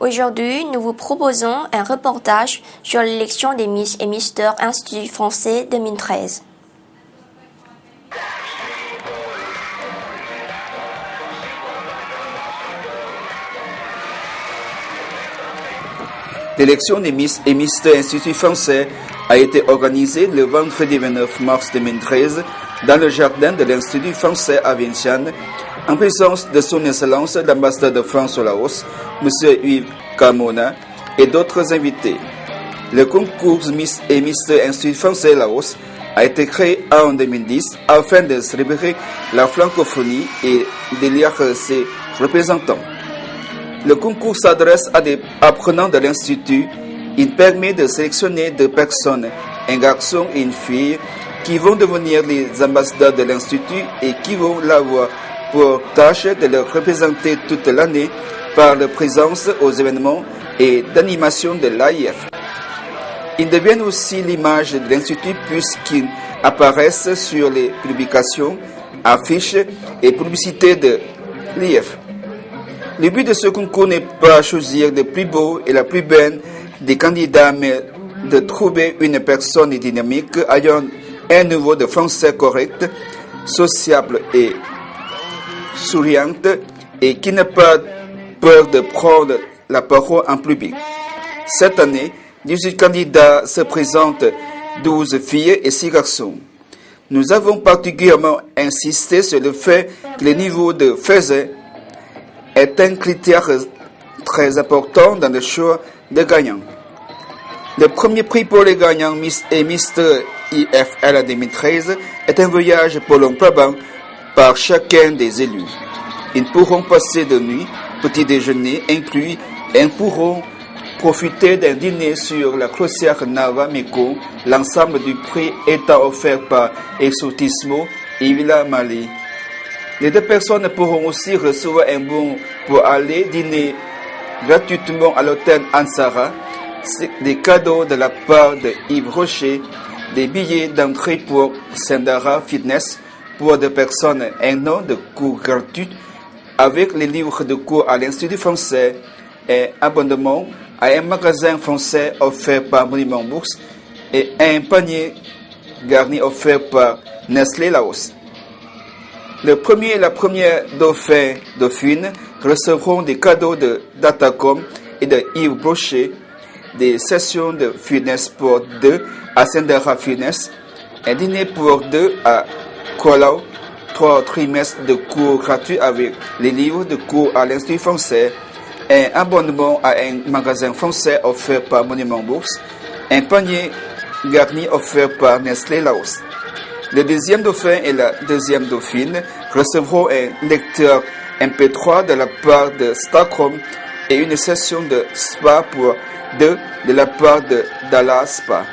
Aujourd'hui, nous vous proposons un reportage sur l'élection des Miss et Misters Institut français 2013. L'élection des Miss et Misters Institut français a été organisée le vendredi 29 mars 2013 dans le jardin de l'Institut français à Vientiane, en présence de son Excellence l'ambassadeur de France au Laos, M. Yves Carmona, et d'autres invités. Le concours Miss et Misters Institut français Laos a été créé en 2010 afin de célébrer la francophonie et d'élire ses représentants. Le concours s'adresse à des apprenants de l'Institut. Il permet de sélectionner deux personnes, un garçon et une fille, qui vont devenir les ambassadeurs de l'Institut et qui vont l'avoir pour tâche de le représenter toute l'année par leur présence aux événements et d'animation de l'AIF. Ils deviennent aussi l'image de l'Institut puisqu'ils apparaissent sur les publications, affiches et publicités de l'IF. Le but de ce concours n'est pas choisir le plus beau et la plus belle des candidats, mais de trouver une personne dynamique ayant un niveau de français correct, sociable et souriante et qui n'a pas peur de prendre la parole en public. Cette année, 18 candidats se présentent, 12 filles et 6 garçons. Nous avons particulièrement insisté sur le fait que le niveau de français est un critère très important dans le choix des gagnants. Le premier prix pour les gagnants Miss et Mr IFL 2013 est un voyage pour l'Onprabang par chacun des élus. Ils pourront passer de nuit, petit déjeuner inclus, et ils pourront profiter d'un dîner sur la croisière Nava Meko, l'ensemble du prix étant offert par Exotismo et Villa Mali. Les deux personnes pourront aussi recevoir un bon pour aller dîner gratuitement à l'hôtel Ansara, des cadeaux de la part de Yves Rocher, des billets d'entrée pour Sendara Fitness pour deux personnes, un an de cours gratuit avec les livres de cours à l'Institut français et abonnement à un magasin français offert par Monument Books et un panier garni offert par Nestlé Laos. Le premier et la première dauphine recevront des cadeaux de Datacom et de Yves Brochet, des sessions de fitness pour deux à Sendara Fitness, un dîner pour deux à Kuala, 3 trimestres de cours gratuits avec les livres de cours à l'Institut français, un abonnement à un magasin français offert par Monument Books, un panier garni offert par Nestlé Laos. Le deuxième dauphin et la deuxième dauphine recevront un lecteur MP3 de la part de Starcom et une session de spa pour deux de la part de Dallas Spa.